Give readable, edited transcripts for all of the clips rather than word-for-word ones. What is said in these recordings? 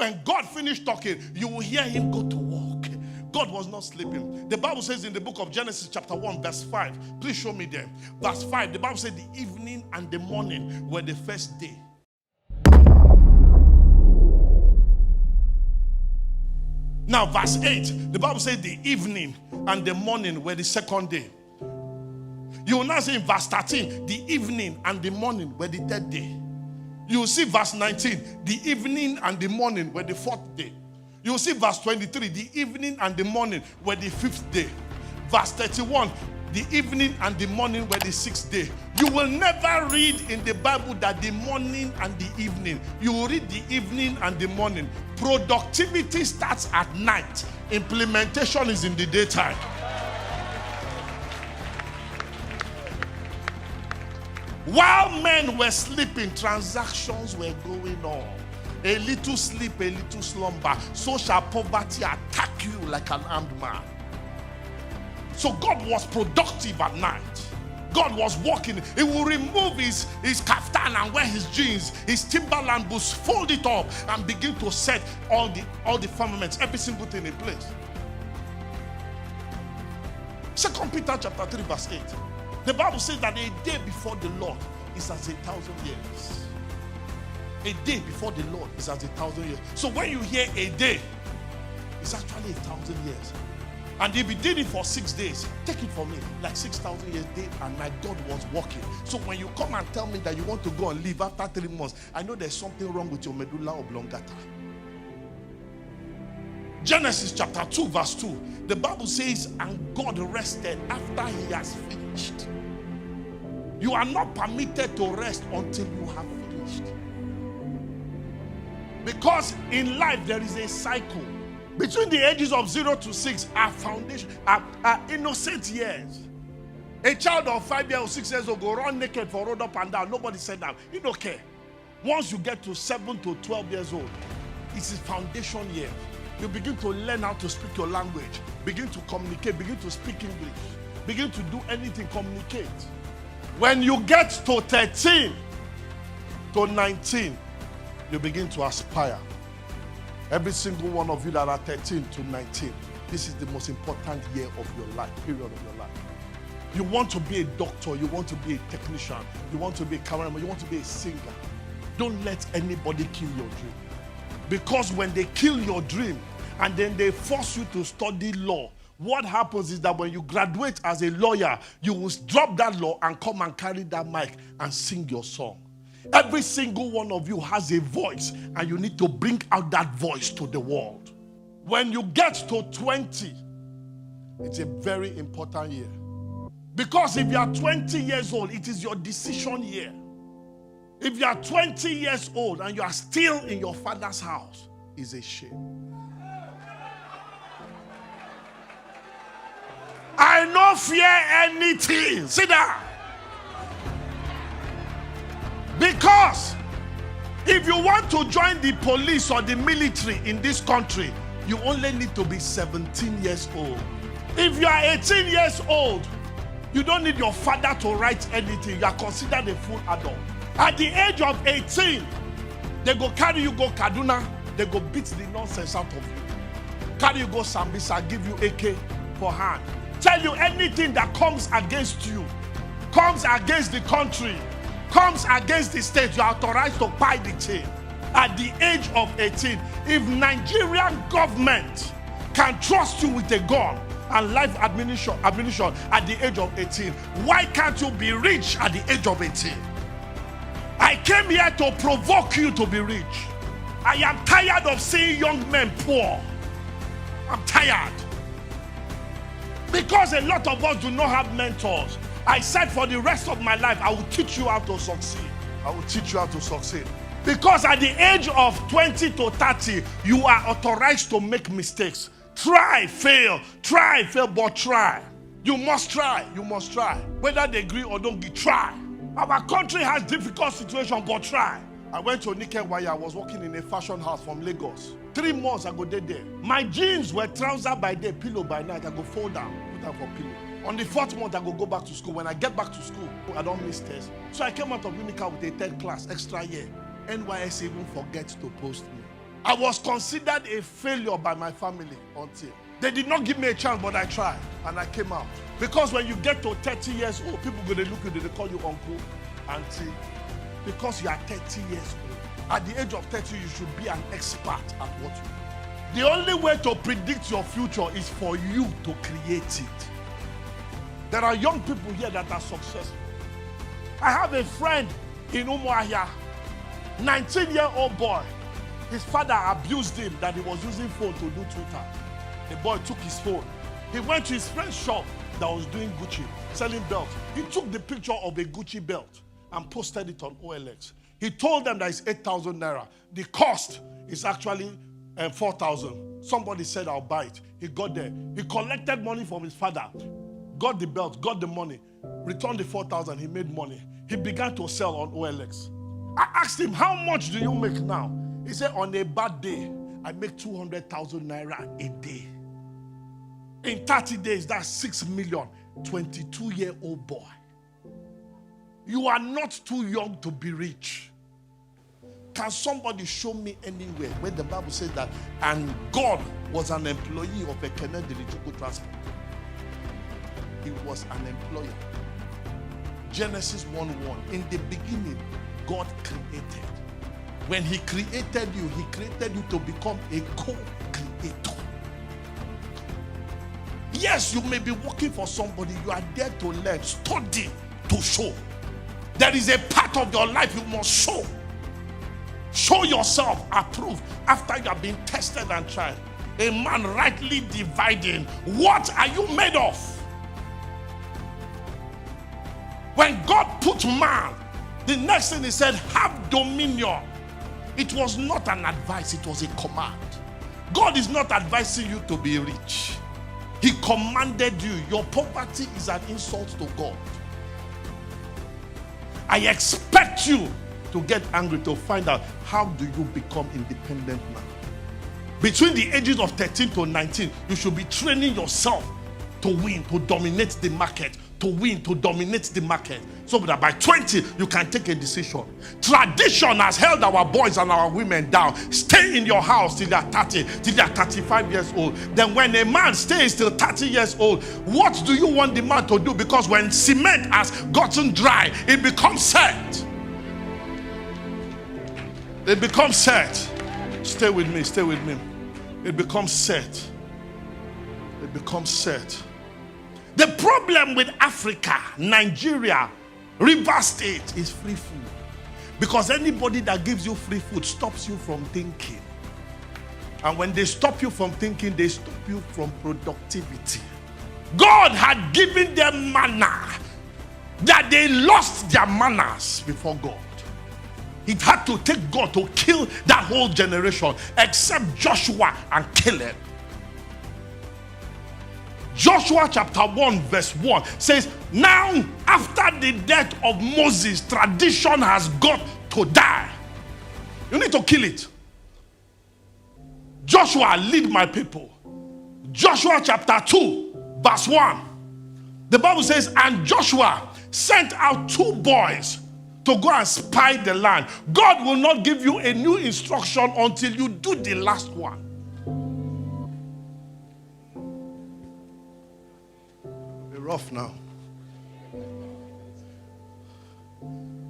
When God finished talking, you will hear him go to work. God was not sleeping. The Bible says in the book of Genesis chapter 1 verse 5. Please show me there. Verse 5. The Bible said the evening and the morning were the first day. Now verse 8. The Bible said the evening and the morning were the second day. You will now see in verse 13. The evening and the morning were the third day. You will see verse 19. The evening and the morning were the fourth day. You will see verse 23, the evening and the morning were the fifth day. Verse 31, the evening and the morning were the sixth day. You will never read in the Bible that the morning and the evening. You will read the evening and the morning. Productivity starts at night. Implementation is in the daytime. While men were sleeping, transactions were going on. A little sleep, a little slumber. So shall poverty attack you like an armed man. So God was productive at night. God was walking. He will remove his kaftan and wear his jeans, his Timberland boots, fold it up, and begin to set all the firmaments, every single thing in place. 2 Peter chapter 3 verse 8. The Bible says that a day before the Lord is as 1,000 years. A day before the Lord is as 1,000 years. So when you hear a day, it's actually 1,000 years. And if he did it for 6 days, take it from me, like 6,000 years, day and night, God was working. So when you come and tell me that you want to go and live after 3 months, I know there's something wrong with your medulla oblongata. Genesis chapter 2 verse 2. The Bible says, and God rested after he has finished. You are not permitted to rest until you have finished. Because in life there is a cycle. Between the ages of 0 to 6 are foundation, are innocent years. A child of 5 years or 6 years will go run naked for road up and down. Nobody said that. You don't care. Once you get to 7 to 12 years old, it's a foundation year. You begin to learn how to speak your language, begin to communicate, begin to speak English, begin to do anything, communicate. When you get to 13 to 19, you begin to aspire. Every single one of you that are 13 to 19, this is the most important year of your life, period of your life. You want to be a doctor, you want to be a technician, you want to be a cameraman, you want to be a singer. Don't let anybody kill your dream. Because when they kill your dream and then they force you to study law, what happens is that when you graduate as a lawyer, you will drop that law and come and carry that mic and sing your song. Every single one of you has a voice, and you need to bring out that voice to the world. When you get to 20, it's a very important year. Because if you are 20 years old, it is your decision year. If you are 20 years old and you are still in your father's house, it's a shame. I no fear anything. Sit down. Because if you want to join the police or the military in this country, you only need to be 17 years old. If you are 18 years old, you don't need your father to write anything. You are considered a full adult. At the age of 18, they go carry you go Kaduna. They go beat the nonsense out of you. Carry you go Sambisa, give you AK for hand. Tell you anything that comes against you, comes against the country, comes against the state, you are authorized to buy the chain. At the age of 18, if Nigerian government can trust you with a gun and life ammunition at the age of 18, why can't you be rich at the age of 18? I came here to provoke you to be rich. I am tired of seeing young men poor. I'm tired. Because a lot of us do not have mentors. I said for the rest of my life, I will teach you how to succeed. I will teach you how to succeed. Because at the age of 20 to 30, you are authorized to make mistakes. Try, fail, but try. You must try, you must try. Whether they agree or don't agree, try. Our country has difficult situations, but try. I went to Nikewaya. I was working in a fashion house from Lagos. 3 months I go there. My jeans were trouser by day, pillow by night. I go fold down, put them for pillow. On the 4th month, I go back to school. When I get back to school, I don't miss tests. So I came out of Unica with a 3rd class, extra year. NYS even forget to post me. I was considered a failure by my family until they did not give me a chance, but I tried and I came out. Because when you get to 30 years old, people going to look at you, they call you uncle, auntie. Because you are 30 years old. At the age of 30, you should be an expert at what you do. The only way to predict your future is for you to create it. There are young people here that are successful. I have a friend in Umuahia, 19-year-old boy. His father abused him that he was using phone to do Twitter. The boy took his phone. He went to his friend's shop that was doing Gucci, selling belts. He took the picture of a Gucci belt and posted it on OLX. He told them that it's 8,000 naira. The cost is actually 4,000. Somebody said, I'll buy it. He got there. He collected money from his father, got the belt, got the money, returned the 4,000. He made money. He began to sell on OLX. I asked him, how much do you make now? He said, on a bad day, I make 200,000 naira a day. In 30 days, that's 6 million. 22-year-old boy. You are not too young to be rich. Can somebody show me anywhere where the Bible says that, and God was an employee of a Kennedy Transport? He was an employer. Genesis 1:1. In the beginning, God created. When he created you to become a co-creator. Yes, you may be working for somebody. You are there to learn, study, to show. There is a part of your life you must show. Show yourself approved after you have been tested and tried. A man rightly dividing. What are you made of? When God put man, the next thing he said, have dominion. It was not an advice, it was a command. God is not advising you to be rich. He commanded you. Your poverty is an insult to God. I expect you to get angry to find out how do you become independent now. Between the ages of 13 to 19, you should be training yourself to win, to dominate the market, to win, to dominate the market, so that by 20 you can take a decision. Tradition has held our boys and our women down. Stay in your house till they are 30, till they are 35 years old. Then when a man stays till 30 years old, what do you want the man to do? Because when cement has gotten dry, it becomes set. It becomes set. Stay with me, stay with me. It becomes set. It becomes set. The problem with Africa, Nigeria, River State is free food. Because anybody that gives you free food stops you from thinking. And when they stop you from thinking, they stop you from productivity. God had given them manna that they lost their manners before God. It had to take God to kill that whole generation except Joshua and Caleb. Joshua chapter 1 verse 1 says, now after the death of Moses, tradition has got to die. You need to kill it. Joshua, lead my people. Joshua chapter 2 verse 1. The Bible says, and Joshua sent out 2 boys to go and spy the land. God will not give you a new instruction until you do the last one. Rough now.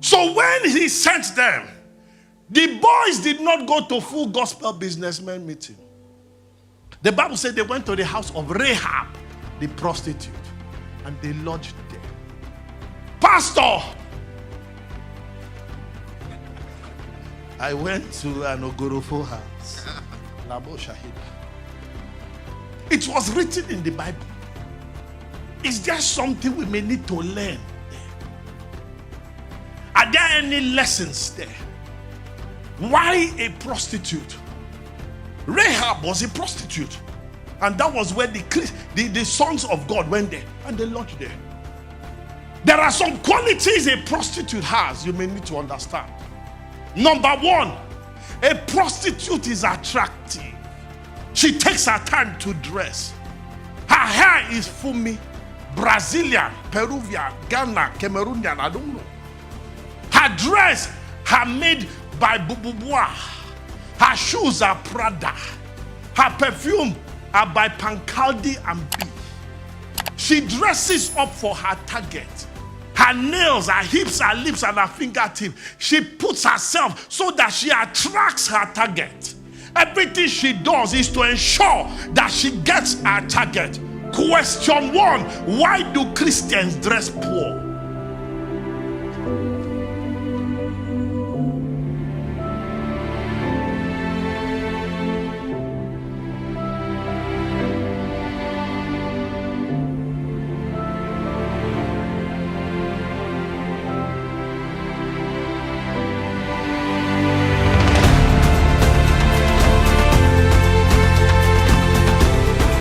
So when he sent them, the boys did not go to full gospel businessman meeting. The Bible said they went to the house of Rahab, the prostitute, and they lodged there. Pastor, I went to an Ogorofo house. Labo Shahida. It was written in the Bible. Is there something we may need to learn there? Are there any lessons there? Why a prostitute? Rahab was a prostitute. And that was where the sons of God went there. And they lodged there. There are some qualities a prostitute has you may need to understand. Number 1, a prostitute is attractive. She takes her time to dress. Her hair is fumi. Brazilian, Peruvian, Ghana, Cameroonian, I don't know. Her dress, her made by Bububua. Her shoes are Prada. Her perfume are by Pancaldi and B. She dresses up for her target. Her nails, her hips, her lips, and her fingertips. She puts herself so that she attracts her target. Everything she does is to ensure that she gets her target. Question 1, why do Christians dress poor?